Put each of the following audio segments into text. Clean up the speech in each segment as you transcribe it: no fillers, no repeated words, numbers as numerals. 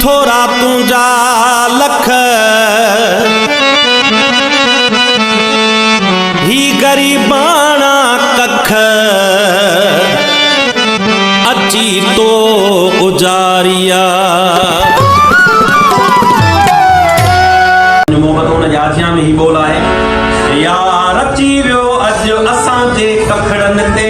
थोड़ा तू जा लख ही गरीबाना कख अची तो गुजारिया मोहम्मद उन जाथिया में ही बोला है यार अची वियो अज असां जे कखड़न ते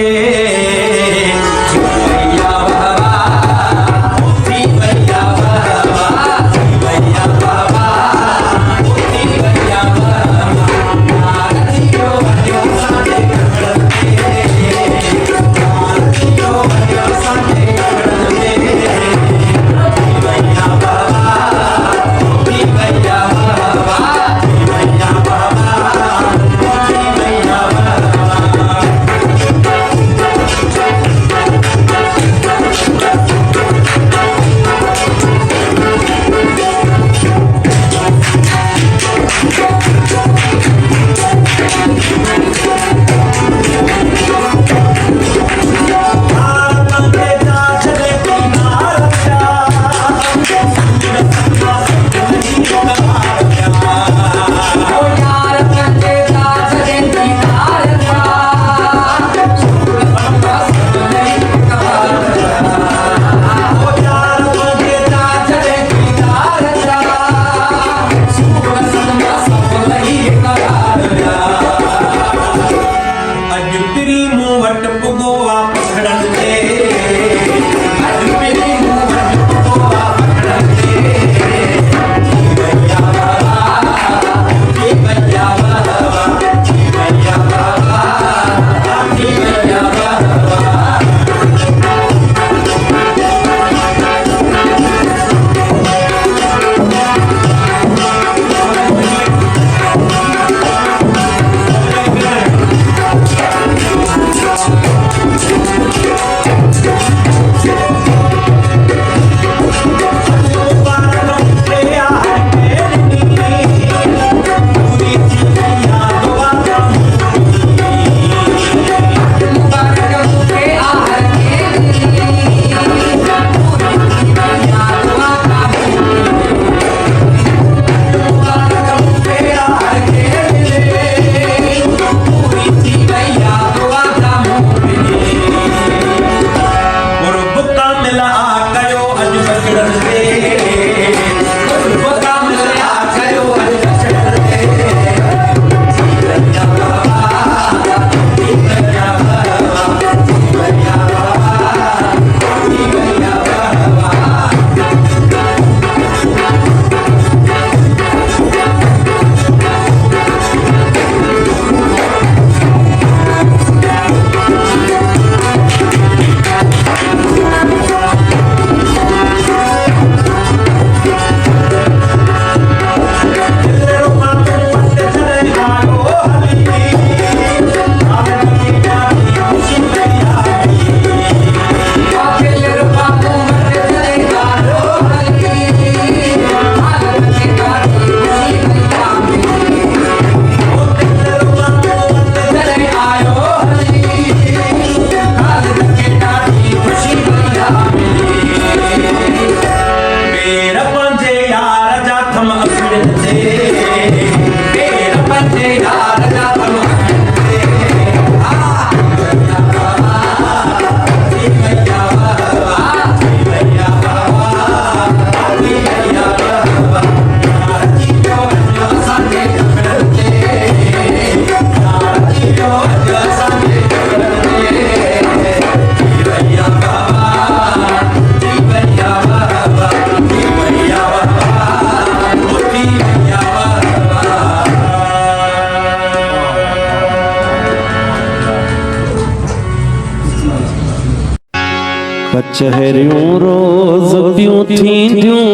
कचहरियों रोज प्यूं थींदियूं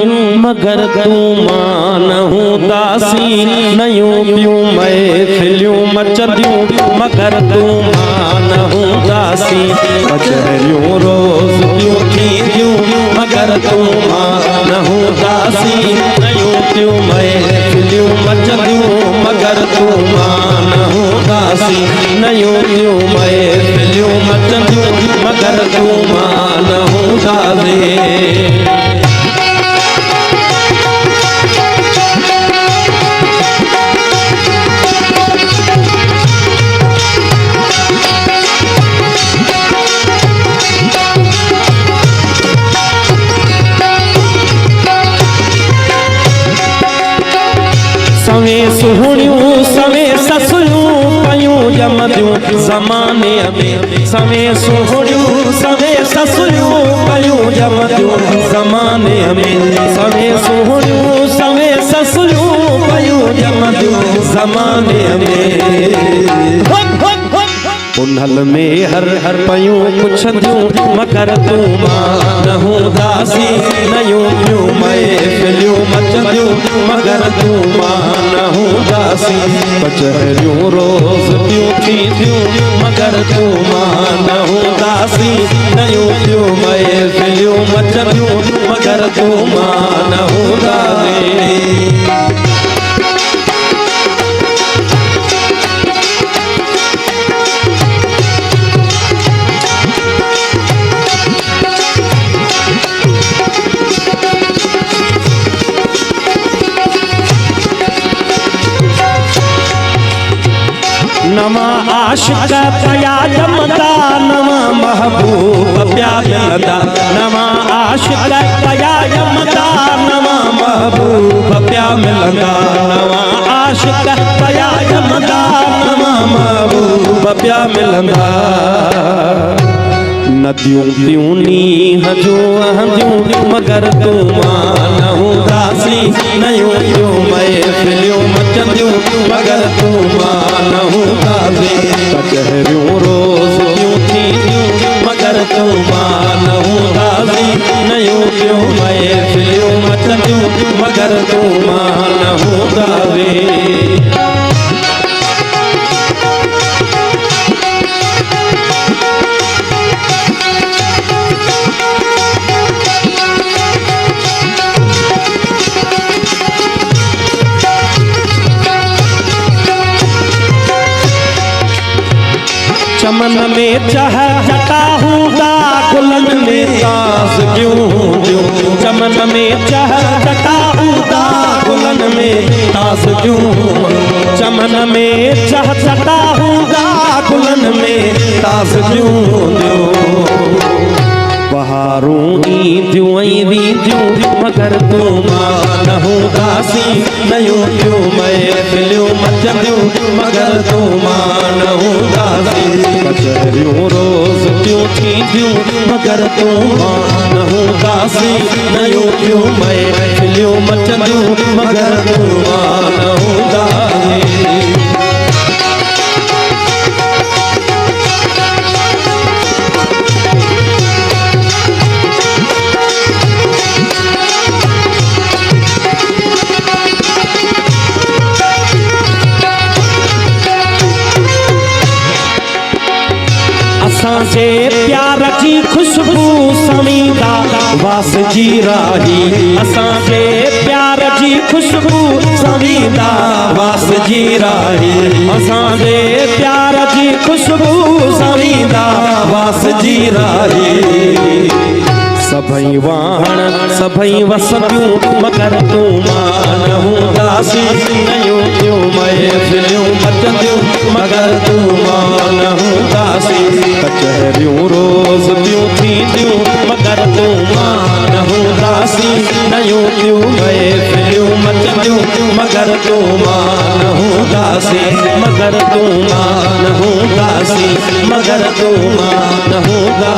मगर तूं मां न हूंदासी नयूं प्यूं महफ़िलियूं मचंदियूं मगर तूं मां न हूंदासी कचहरियों रोज प्यूं थींदियूं मगर तूं मां न हूंदासी नयूं प्यूं महफ़िलियूं मचंदियूं मगर तूं मां न हूंदासी नयूं प्यूं महफ़िलियूं मचंदियूं मगर तूं मां न हूंदासी ज़माने में सवे सोहणियूं सवे ससुरियूं कयूं जमदियूं ज़माने में सवे सोहणियूं सवे ससुरियूं कयूं जमदियूं ज़माने में उन्हल में हर हर पयूं पुछंदियूं मगर तूं मां न हूंदासी नयूं ॿियूं महफ़िलियूं मचंदियूं मगर तूं मां न हूंदासी कचहरियूं रोज़ ॿियूं थींदियूं मगर तूं मां न हूंदासी नयूं ॿियूं महफ़िलियूं मचंदियूं मगर तूं मां न हूंदासी नवा आशिक पया जमदा नवा महबूब प्या मिलदा नवा आशिक पया जमदा नवा महबूब प्या मिलदा नवा आशिक पया जमदा नवा महबूब प्या मिलदा नदियूं पियूं नीह जूं ahंदियूं मगर तूं मां न हूंदासी नयूं ॿियूं महफ़िलियूं मचंदियूं मगर तूं मां न हूंदासी कचहरियूं रोज़ ॿियूं थींदियूं मगर तूं मां न हूंदासी नयूं ॿियूं महफ़िलियूं मचंदियूं मगर तूं मां न हूंदासी चमन में चह जटा हूंदा गुलन में तास क्यों हूंदियूं चमन में चह जटा हूंदा गुलन में तास क्यों चमन में चह जटा हूंदा गुलन में तास क्यों हूंदियूं बहारूं ईंदियूं ऐं वेंदियूं मगर तूं मां न हूंदासी नयूं ॿियूं महफ़िलियूं मचंदियूं मगर तूं मां न हूंदासी कचहरियूं रोज़ ॿियूं थींदियूं मगर तूं मां न हूंदासी नयूं ॿियूं महफ़िलियूं मचंदियूं मगर तूं मां न हूंदासी असांजे प्यार जी खुशबू समीदा वास जी राही असांजे प्यार जी खुशबू समीदा वास जी राही असांजे प्यार जी खुशबू समीदा वास जी राही सभई वाहण सभई वसंदियूं मगर तूं मां न हूंदासी नयूं ॿियूं महफ़िलियूं मचंदियूं मगर तूं मां न हूंदासी कचहरियूं रोज़ ॿियूं थींदियूं मगर तूं मां न हूंदासी नयूं ॿियूं महफ़िलियूं मचंदियूं मगर तूं मां न हूंदासी मगर तूं मां न हूंदासी मगर तूं मां न हूंदासी